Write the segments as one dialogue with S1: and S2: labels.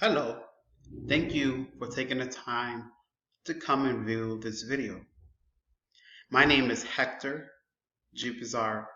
S1: Hello, thank you for taking the time to come and view this video. My name is Hector G. Pizarro.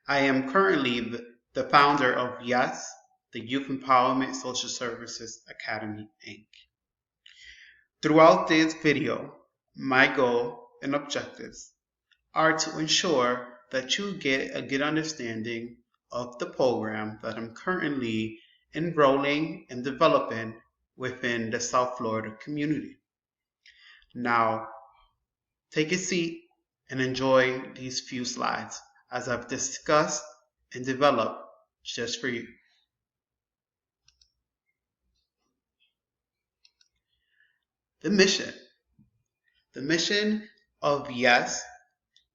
S1: I am currently the founder of YES, the Youth Empowerment Social Services Academy, Inc. Throughout this video, my goal and objectives are to ensure that you get a good understanding of the program that I'm currently enrolling and developing within the South Florida community. Now, take a seat and enjoy these few slides as I've discussed and developed just for you. The mission. The mission of YES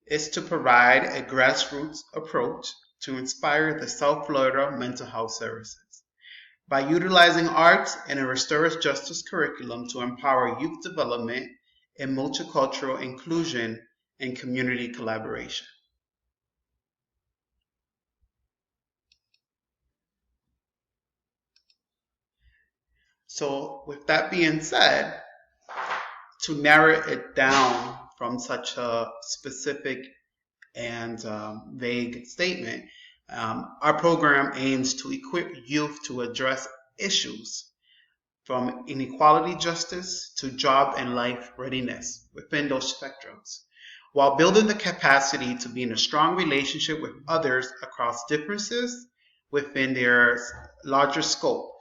S1: is to provide a grassroots approach to inspire the South Florida mental health services by utilizing arts and a restorative justice curriculum to empower youth development and multicultural inclusion and community collaboration. So with that being said, to narrow it down from such a specific and vague statement, our program aims to equip youth to address issues from inequality justice to job and life readiness within those spectrums, while building the capacity to be in a strong relationship with others across differences within their larger scope.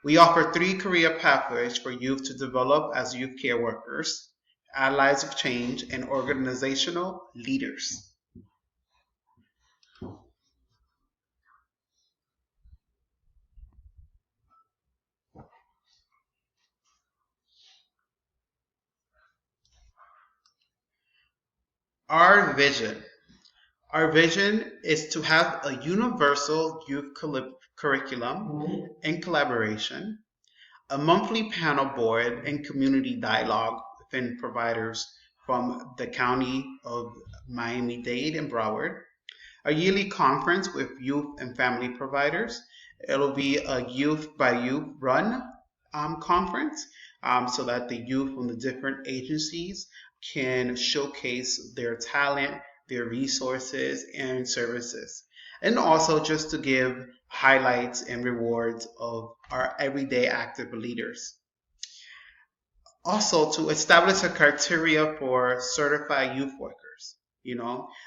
S1: We offer 3 career pathways for youth to develop as youth care workers, allies of change, and organizational leaders. Our vision. Our vision is to have a universal youth curriculum in collaboration, a monthly panel board and community dialogue within providers from the county of Miami-Dade and Broward, a yearly conference with youth and family providers. It'll be a youth by youth run conference so that the youth from the different agencies can showcase their talent, their resources, and services. And also just to give highlights and rewards of our everyday active leaders. Also to establish a criteria for certified youth workers,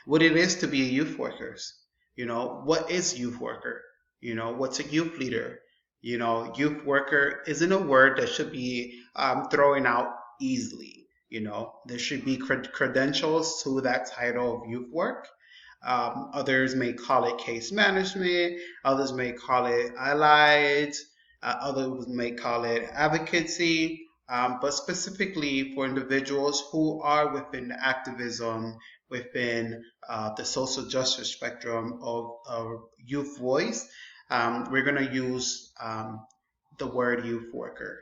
S1: what it is to be a youth worker, what is youth worker, what's a youth leader. Youth worker isn't a word that should be thrown out easily. There should be credentials to that title of youth work. Others may call it case management, others may call it allied, others may call it advocacy, but specifically for individuals who are within activism, within the social justice spectrum of youth voice, we're going to use the word youth worker.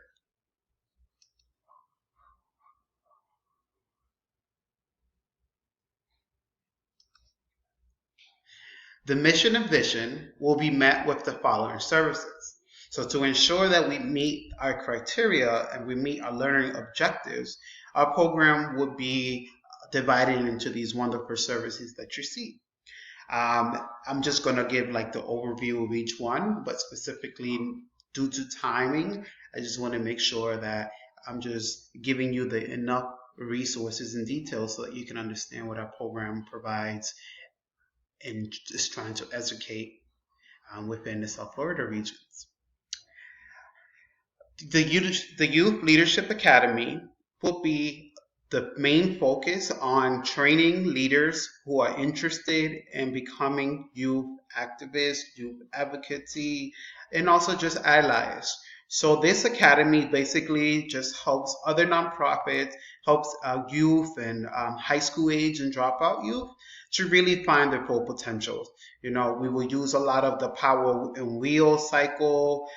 S1: The mission and vision will be met with the following services. So to ensure that we meet our criteria and we meet our learning objectives, our program would be divided into these wonderful services that you see. I'm just going to give like the overview of each one, but specifically due to timing, I just want to make sure that I'm just giving you the enough resources and details so that you can understand what our program provides and just trying to educate within the South Florida regions. The Youth Leadership Academy will be the main focus on training leaders who are interested in becoming youth activists, youth advocacy, and also just allies. So this academy basically just helps other nonprofits, helps youth and high school age and dropout youth to really find their full potential. We will use a lot of the power and wheel cycle,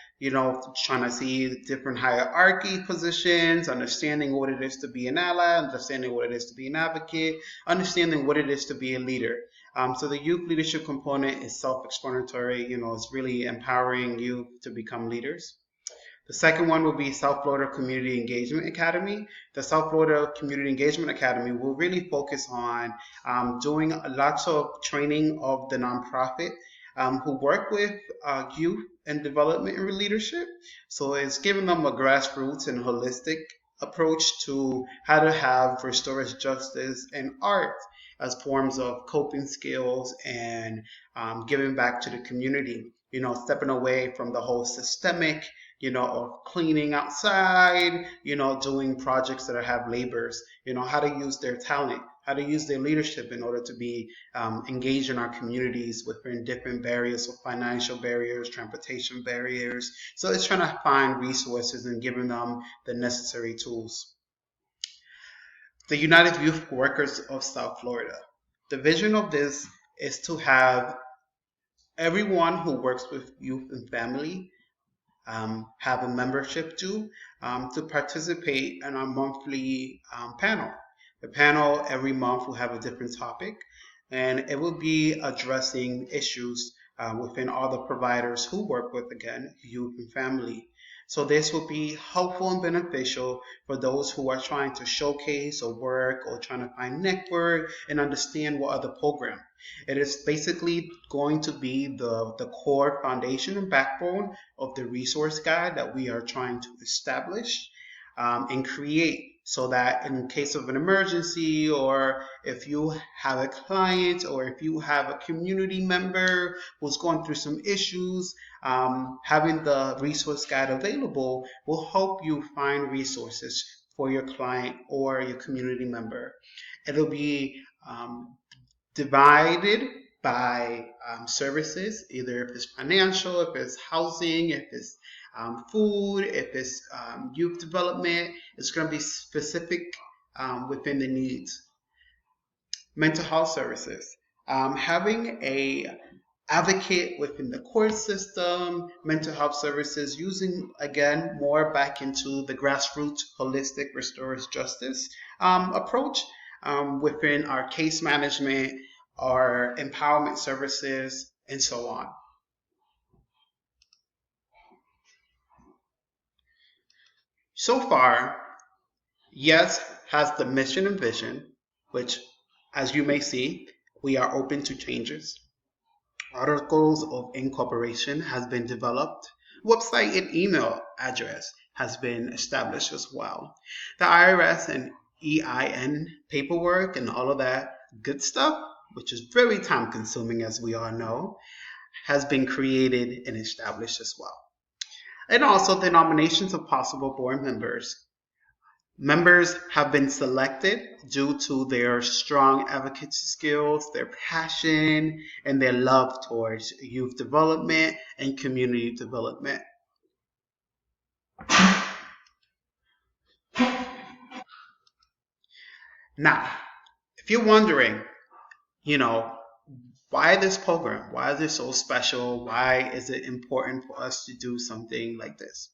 S1: trying to see different hierarchy positions, understanding what it is to be an ally, understanding what it is to be an advocate, understanding what it is to be a leader. So the youth leadership component is self-explanatory. It's really empowering youth to become leaders. The second one will be South Florida Community Engagement Academy. The South Florida Community Engagement Academy will really focus on doing lots of training of the nonprofit who work with youth and development and leadership. So it's giving them a grassroots and holistic approach to how to have restorative justice and art as forms of coping skills and giving back to the community. Stepping away from the whole systemic, of cleaning outside, doing projects that have laborers, how to use their talent, how to use their leadership in order to be engaged in our communities within different barriers, so financial barriers, transportation barriers. So it's trying to find resources and giving them the necessary tools. The United Youth Workers of South Florida. The vision of this is to have everyone who works with youth and family have a membership to participate in our monthly panel. The panel every month will have a different topic, and it will be addressing issues within all the providers who work with, again, youth and family. So this will be helpful and beneficial for those who are trying to showcase or work or trying to find network and understand what other program. It is basically going to be the core foundation and backbone of the resource guide that we are trying to establish and create, so that in case of an emergency, or if you have a client, or if you have a community member who's going through some issues, having the resource guide available will help you find resources for your client or your community member. It'll be divided by services, either if it's financial, if it's housing, if it's food, if it's youth development. It's going to be specific within the needs. Mental health services. Having a advocate within the court system, mental health services, using, again, more back into the grassroots holistic restorative justice approach within our case management, our empowerment services, and so on. So far, YES has the mission and vision, which, as you may see, we are open to changes. Articles of incorporation has been developed. Website and email address has been established as well. The IRS and EIN paperwork and all of that good stuff, which is very time consuming as we all know, has been created and established as well. And also the nominations of possible board members. Members have been selected due to their strong advocacy skills, their passion, and their love towards youth development and community development. Now, if you're wondering, why this program? Why is it so special? Why is it important for us to do something like this?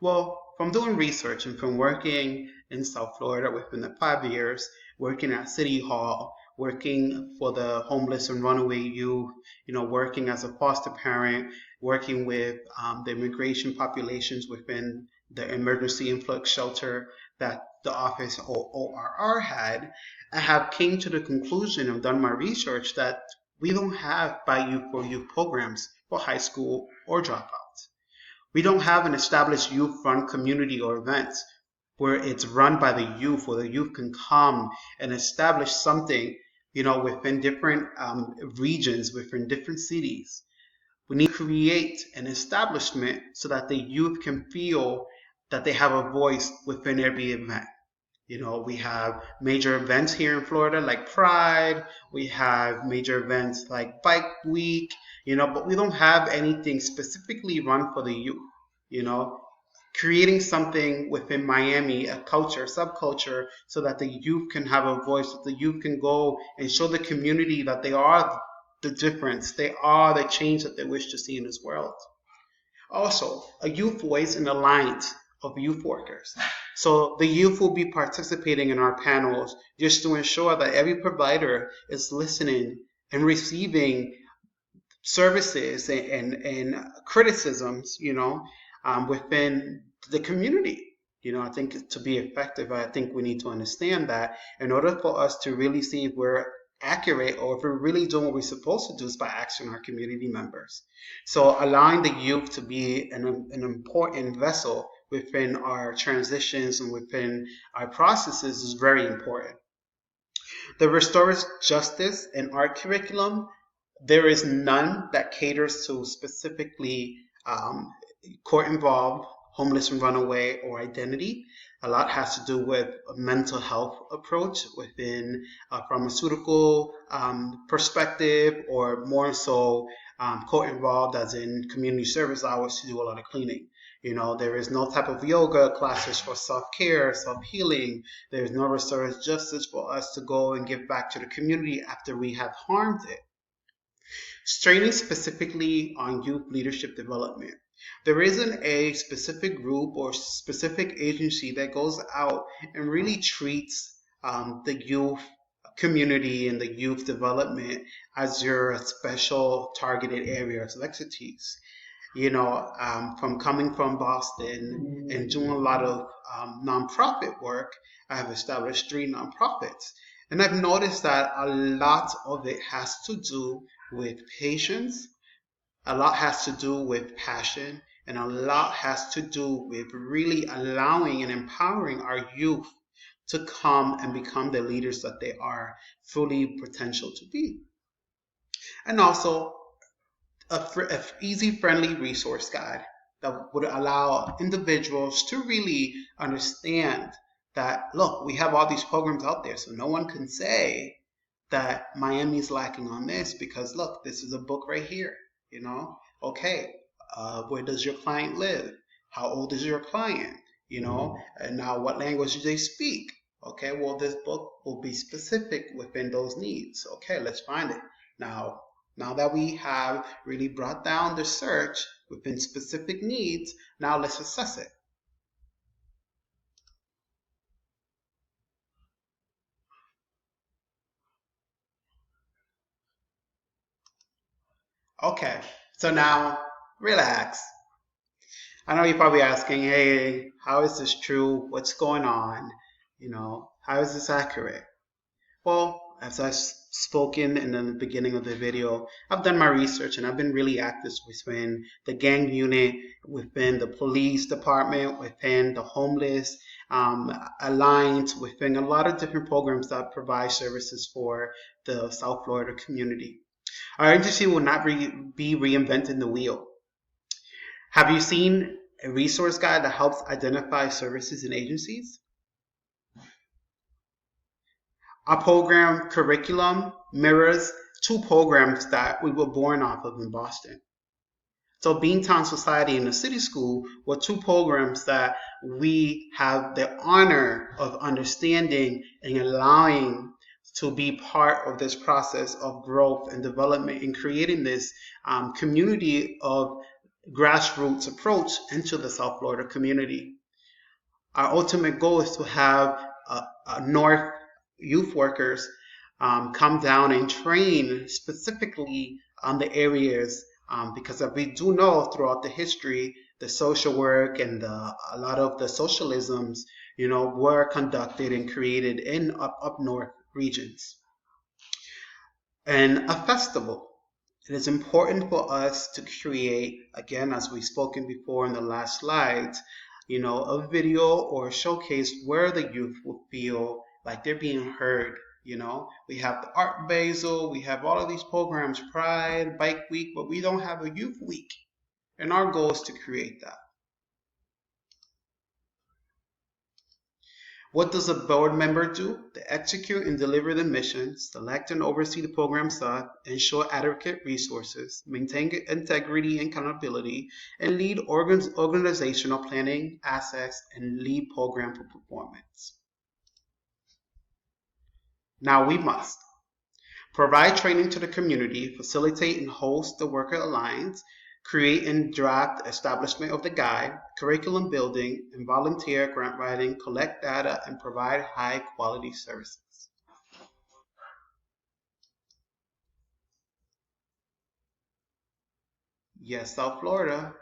S1: Well, from doing research and from working in South Florida within the 5 years, working at City Hall, working for the homeless and runaway youth, working as a foster parent, working with the immigration populations within the emergency influx shelter that the office ORR had, I have came to the conclusion and done my research that we don't have by youth for youth programs for high school or dropouts. We don't have an established youth-run community or events where it's run by the youth, where the youth can come and establish something, within different regions, within different cities. We need to create an establishment so that the youth can feel that they have a voice within every event. We have major events here in Florida like Pride. We have major events like Bike Week, but we don't have anything specifically run for the youth. Creating something within Miami, a culture, subculture, so that the youth can have a voice, that the youth can go and show the community that they are the difference. They are the change that they wish to see in this world. Also, a youth voice and alliance of youth workers. So the youth will be participating in our panels just to ensure that every provider is listening and receiving services and criticisms, within the community. I think to be effective, I think we need to understand that in order for us to really see if we're accurate or if we're really doing what we're supposed to do is by asking our community members. So allowing the youth to be an important vessel within our transitions and within our processes is very important. The restorative justice and art curriculum, there is none that caters to specifically court involved, homeless and runaway, or identity. A lot has to do with a mental health approach within a pharmaceutical perspective, or more so court involved, as in community service hours to do a lot of cleaning. There is no type of yoga classes for self-care, self-healing. There is no restorative justice for us to go and give back to the community after we have harmed it. Training specifically on youth leadership development. There isn't a specific group or specific agency that goes out and really treats the youth community and the youth development as your special targeted area of expertise. From coming from Boston and doing a lot of nonprofit work, I have established 3 nonprofits. And I've noticed that a lot of it has to do with patience, a lot has to do with passion, and a lot has to do with really allowing and empowering our youth to come and become the leaders that they are fully potential to be. And also, a easy, friendly resource guide that would allow individuals to really understand that, look, we have all these programs out there, so no one can say that Miami's lacking on this, because look, this is a book right here. Okay, where does your client live? How old is your client? And now what language do they speak? Okay, well, this book will be specific within those needs. Okay, let's find it. Now that we have really brought down the search within specific needs, now let's assess it. Okay, so now relax. I know you're probably asking, hey, how is this true? What's going on? How is this accurate? Well, as I've spoken in the beginning of the video, I've done my research and I've been really active within the gang unit, within the police department, within the homeless, aligned within a lot of different programs that provide services for the South Florida community. Our agency will not be reinventing the wheel. Have you seen a resource guide that helps identify services and agencies? Our program curriculum mirrors 2 programs that we were born off of in Boston. So Beantown Society and the City School were 2 programs that we have the honor of understanding and allowing to be part of this process of growth and development in creating this community of grassroots approach into the South Florida community. Our ultimate goal is to have a North youth workers come down and train specifically on the areas, because we do know throughout the history, the social work and a lot of the socialisms, were conducted and created in up north regions. And a festival. It is important for us to create, again, as we've spoken before in the last slides, a video or a showcase where the youth will feel like they're being heard. We have the Art Basel, we have all of these programs, Pride, Bike Week, but we don't have a Youth Week. And our goal is to create that. What does a board member do? They execute and deliver the mission, select and oversee the program sought, ensure adequate resources, maintain integrity and accountability, and lead organizational planning, assets, and lead program performance. Now we must provide training to the community, facilitate and host the Worker Alliance, create and draft establishment of the guide, curriculum building, and volunteer grant writing, collect data, and provide high quality services. Yes, South Florida,